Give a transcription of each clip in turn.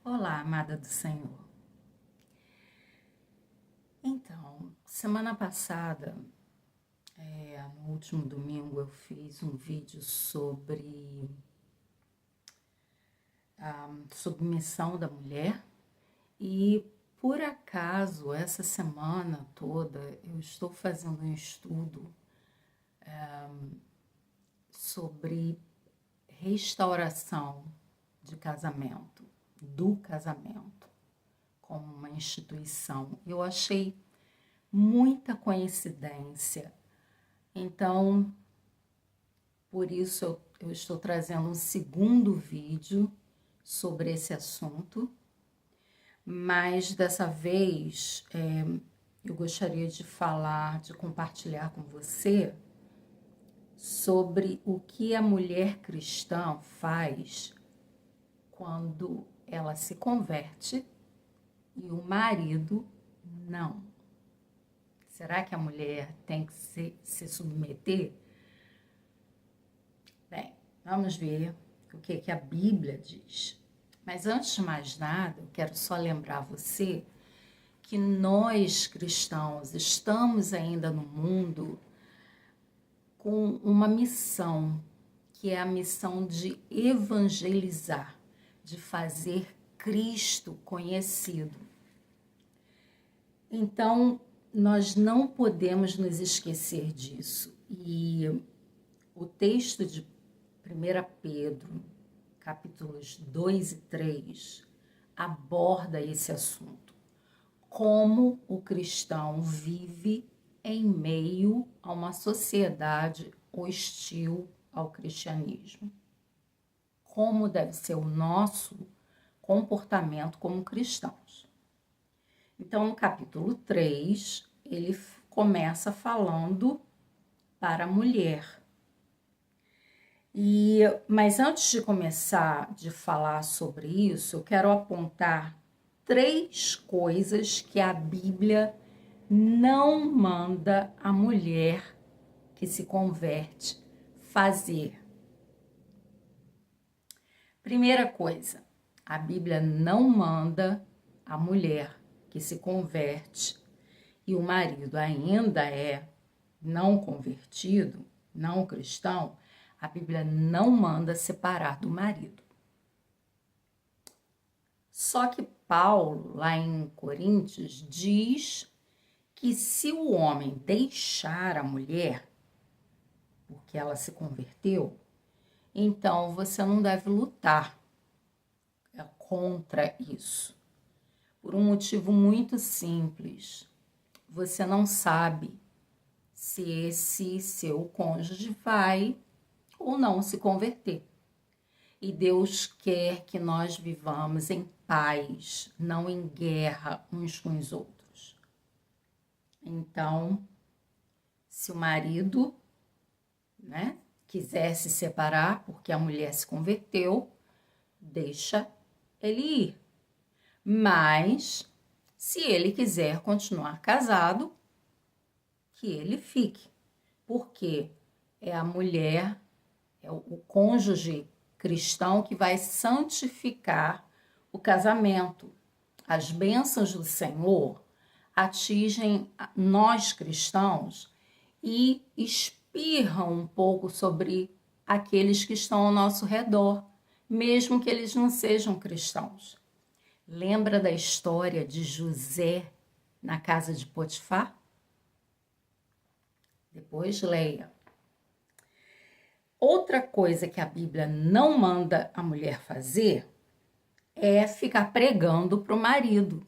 Olá, amada do Senhor. Então, semana passada, no último domingo, eu fiz um vídeo sobre a submissão da mulher e, por acaso, essa semana toda eu estou fazendo um estudo sobre restauração de casamento, do casamento, como uma instituição. Eu achei muita coincidência. Então, por isso eu estou trazendo um segundo vídeo sobre esse assunto, mas dessa vez eu gostaria de falar, de compartilhar com você sobre o que a mulher cristã faz quando ela se converte e o marido não. Será que a mulher tem que se submeter? Bem, vamos ver o que a Bíblia diz. Mas antes de mais nada, eu quero só lembrar você que nós cristãos estamos ainda no mundo com uma missão, que é a missão de evangelizar, de fazer Cristo conhecido. Então, nós não podemos nos esquecer disso. E o texto de 1 Pedro, capítulos 2 e 3, aborda esse assunto. Como o cristão vive em meio a uma sociedade hostil ao cristianismo. Como deve ser o nosso comportamento como cristãos. Então, no capítulo 3, ele começa falando para a mulher. Mas antes de começar de falar sobre isso, eu quero apontar 3 coisas que a Bíblia não manda a mulher que se converte fazer. Primeira coisa, a Bíblia não manda a mulher que se converte e o marido ainda é não convertido, não cristão, a Bíblia não manda separar do marido. Só que Paulo, lá em Coríntios, diz que se o homem deixar a mulher, porque ela se converteu, então você não deve lutar contra isso. Por um motivo muito simples. Você não sabe se esse seu cônjuge vai ou não se converter. E Deus quer que nós vivamos em paz, não em guerra uns com os outros. Então, se o marido, quiser se separar porque a mulher se converteu, deixa ele ir. Mas, se ele quiser continuar casado, que ele fique. Porque é a mulher, é o cônjuge cristão que vai santificar o casamento. As bênçãos do Senhor atingem nós cristãos e espirram um pouco sobre aqueles que estão ao nosso redor, mesmo que eles não sejam cristãos. Lembra da história de José na casa de Potifar? Depois leia. Outra coisa que a Bíblia não manda a mulher fazer é ficar pregando para o marido.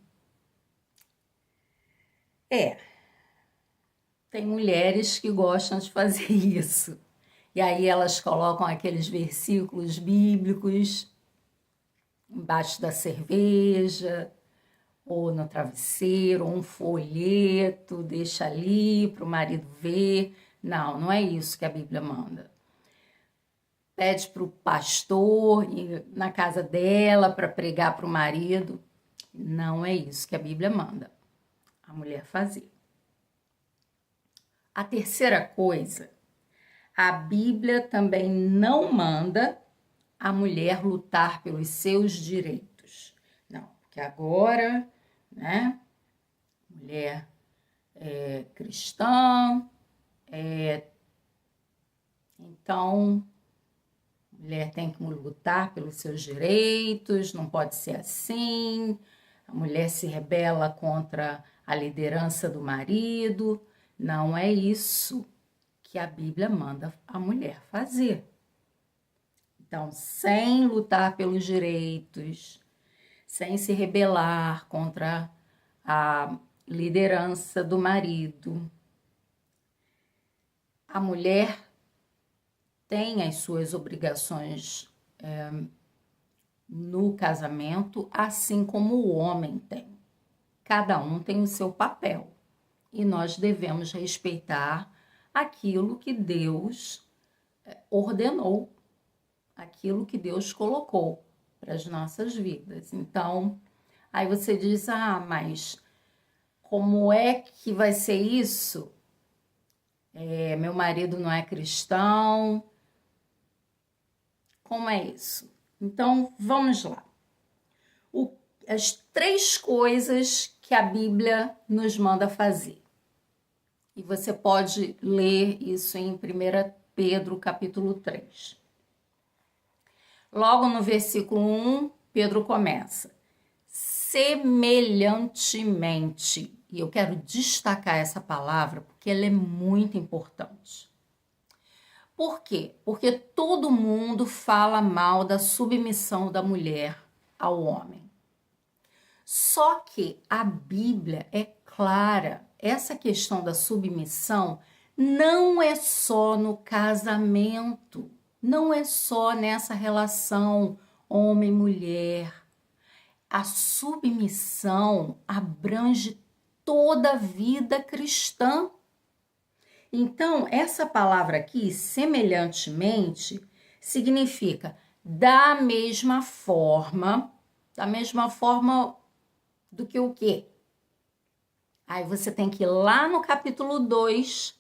Tem mulheres que gostam de fazer isso. E aí elas colocam aqueles versículos bíblicos embaixo da cerveja, ou no travesseiro, ou um folheto, deixa ali para o marido ver. Não, não é isso que a Bíblia manda. Pede para o pastor ir na casa dela para pregar para o marido. Não é isso que a Bíblia manda a mulher fazer. A terceira coisa, a Bíblia também não manda a mulher lutar pelos seus direitos. porque agora, né, mulher cristã, então, mulher tem que lutar pelos seus direitos, não pode ser assim. A mulher se rebela contra a liderança do marido. Não é isso que a Bíblia manda a mulher fazer. Então, sem lutar pelos direitos, sem se rebelar contra a liderança do marido, a mulher tem as suas obrigações no casamento, assim como o homem tem. Cada um tem o seu papel e nós devemos respeitar aquilo que Deus ordenou, aquilo que Deus colocou para as nossas vidas. Então, aí você diz, mas como é que vai ser isso? Meu marido não é cristão. Como é isso? Então, vamos lá. As 3 coisas que a Bíblia nos manda fazer. E você pode ler isso em 1 Pedro, capítulo 3. Logo no versículo 1, Pedro começa. Semelhantemente. E eu quero destacar essa palavra porque ela é muito importante. Por quê? Porque todo mundo fala mal da submissão da mulher ao homem. Só que a Bíblia é clara. Essa questão da submissão não é só no casamento, não é só nessa relação homem-mulher. A submissão abrange toda a vida cristã. Então, essa palavra aqui, semelhantemente, significa da mesma forma do que o quê? Aí você tem que ir lá no capítulo 2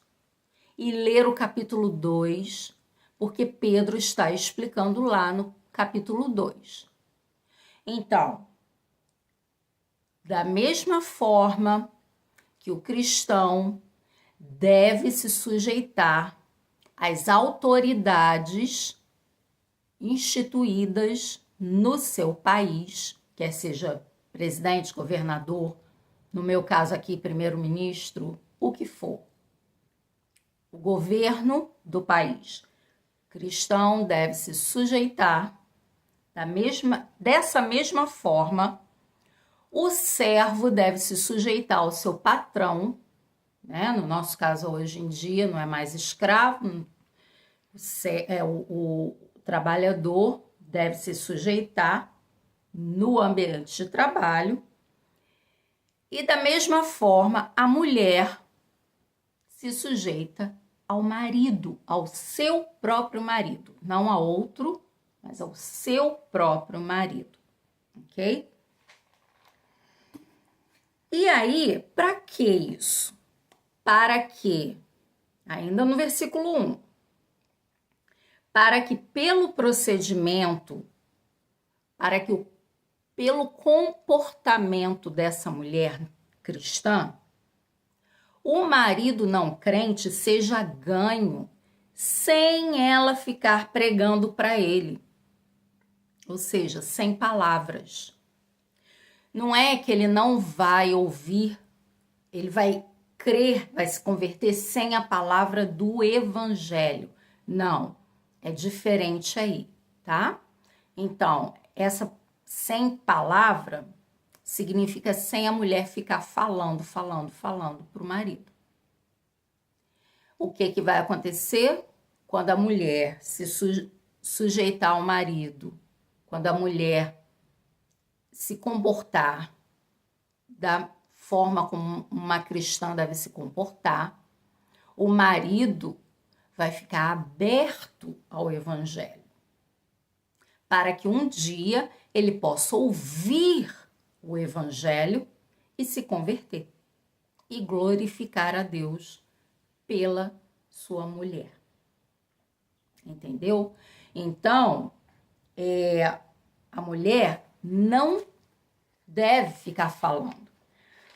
e ler o capítulo 2, porque Pedro está explicando lá no capítulo 2. Então, da mesma forma que o cristão deve se sujeitar às autoridades instituídas no seu país, quer seja presidente, governador, no meu caso aqui, primeiro-ministro, o que for. O governo do país cristão deve se sujeitar dessa mesma forma. O servo deve se sujeitar ao seu patrão, né? No nosso caso, hoje em dia, não é mais escravo, o trabalhador deve se sujeitar no ambiente de trabalho. E da mesma forma, a mulher se sujeita ao marido, ao seu próprio marido, não a outro, mas ao seu próprio marido, ok? E aí, para que isso? Para que, ainda no versículo 1, para que pelo procedimento, pelo comportamento dessa mulher cristã, o marido não crente seja ganho sem ela ficar pregando para ele. Ou seja, sem palavras. Não é que ele não vai ouvir, ele vai crer, vai se converter sem a palavra do evangelho. Não, é diferente aí, tá? Então, essa sem palavra significa sem a mulher ficar falando para o marido. O que vai acontecer? Quando a mulher se sujeitar ao marido, quando a mulher se comportar da forma como uma cristã deve se comportar, o marido vai ficar aberto ao evangelho, para que um dia ele possa ouvir o evangelho e se converter e glorificar a Deus pela sua mulher. Entendeu? Então, a mulher não deve ficar falando.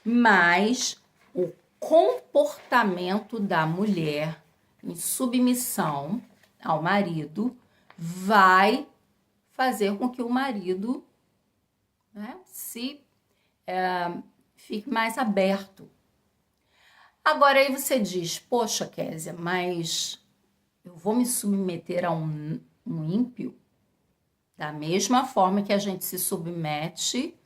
Mas o comportamento da mulher em submissão ao marido vai fazer com que o marido, né, fique mais aberto. Agora aí você diz, poxa, Késia, mas eu vou me submeter a um ímpio? Da mesma forma que a gente se submete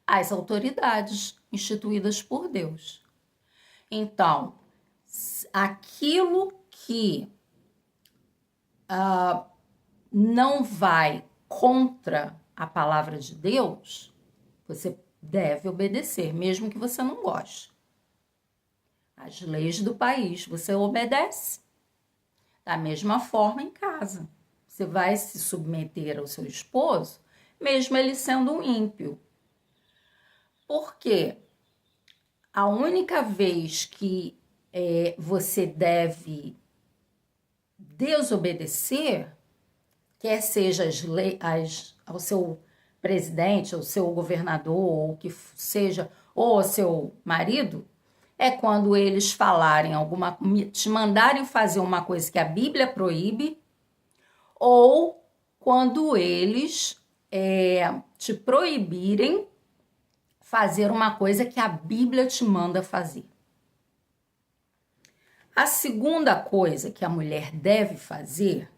às autoridades instituídas por Deus. Então, aquilo que não vai contra a palavra de Deus, você deve obedecer, mesmo que você não goste. As leis do país, você obedece. Da mesma forma em casa. Você vai se submeter ao seu esposo, mesmo ele sendo um ímpio. Por quê? A única vez que você deve desobedecer, quer seja ao seu presidente, ao seu governador, ou que seja, ou ao seu marido, é quando eles falarem te mandarem fazer uma coisa que a Bíblia proíbe, ou quando eles te proibirem fazer uma coisa que a Bíblia te manda fazer. A segunda coisa que a mulher deve fazer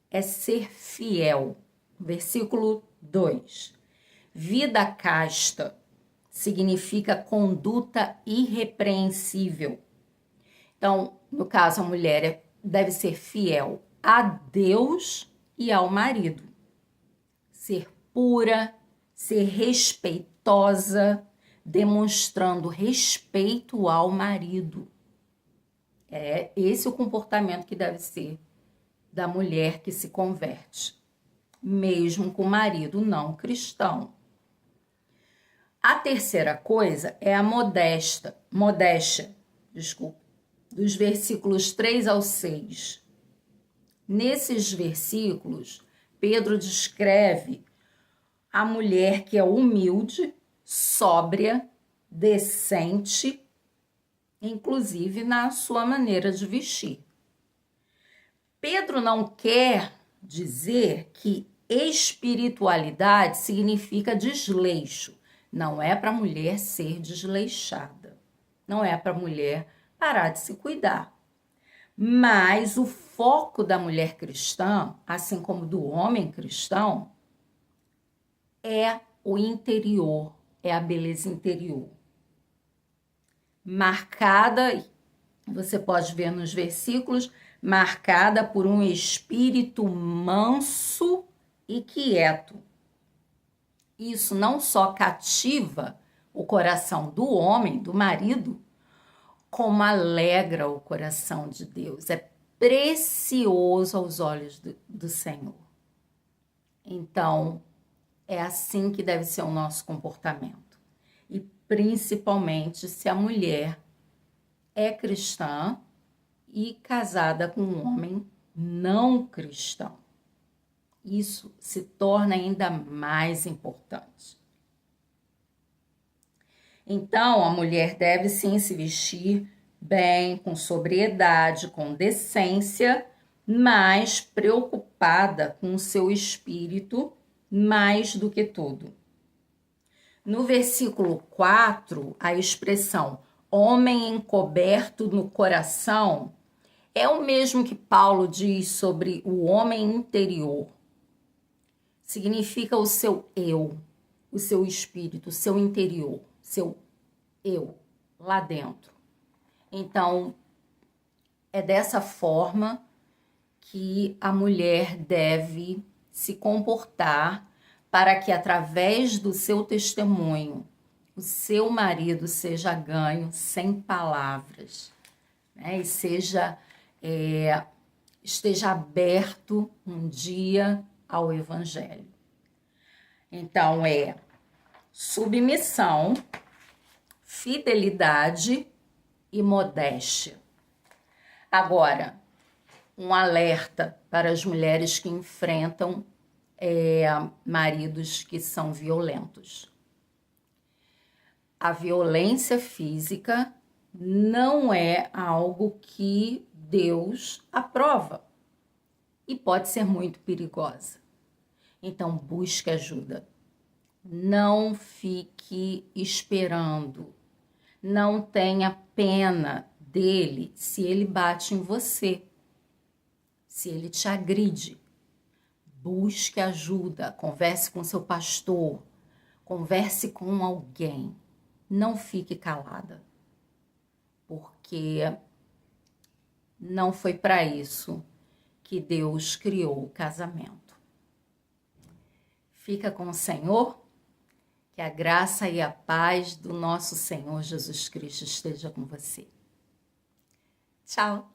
é ser fiel. Versículo 2. Vida casta significa conduta irrepreensível. Então, no caso, a mulher deve ser fiel a Deus e ao marido. Ser pura, ser respeitosa, demonstrando respeito ao marido. É esse o comportamento que deve ser da mulher que se converte, mesmo com o marido não cristão. A terceira coisa é a modéstia, dos versículos 3 ao 6. Nesses versículos, Pedro descreve a mulher que é humilde, sóbria, decente, inclusive na sua maneira de vestir. Pedro não quer dizer que espiritualidade significa desleixo. Não é para a mulher ser desleixada. Não é para a mulher parar de se cuidar. Mas o foco da mulher cristã, assim como do homem cristão, é o interior, é a beleza interior. Marcada, você pode ver nos versículos, marcada por um espírito manso e quieto. Isso não só cativa o coração do homem, do marido, como alegra o coração de Deus. É precioso aos olhos do Senhor. Então, é assim que deve ser o nosso comportamento. E principalmente se a mulher é cristã e casada com um homem não cristão. Isso se torna ainda mais importante. Então, a mulher deve sim se vestir bem, com sobriedade, com decência, mas preocupada com o seu espírito mais do que tudo. No versículo 4, a expressão homem encoberto no coração é o mesmo que Paulo diz sobre o homem interior. Significa o seu eu, o seu espírito, o seu interior, seu eu lá dentro. Então, é dessa forma que a mulher deve se comportar para que, através do seu testemunho, o seu marido seja ganho sem palavras, né? E esteja aberto um dia ao Evangelho. Então, é submissão, fidelidade e modéstia. Agora, um alerta para as mulheres que enfrentam maridos que são violentos. A violência física não é algo que Deus aprova e pode ser muito perigosa. Então, busque ajuda. Não fique esperando. Não tenha pena dele se ele bate em você, se ele te agride. Busque ajuda, converse com seu pastor, converse com alguém. Não fique calada, porque não foi para isso que Deus criou o casamento. Fica com o Senhor, que a graça e a paz do nosso Senhor Jesus Cristo esteja com você. Tchau!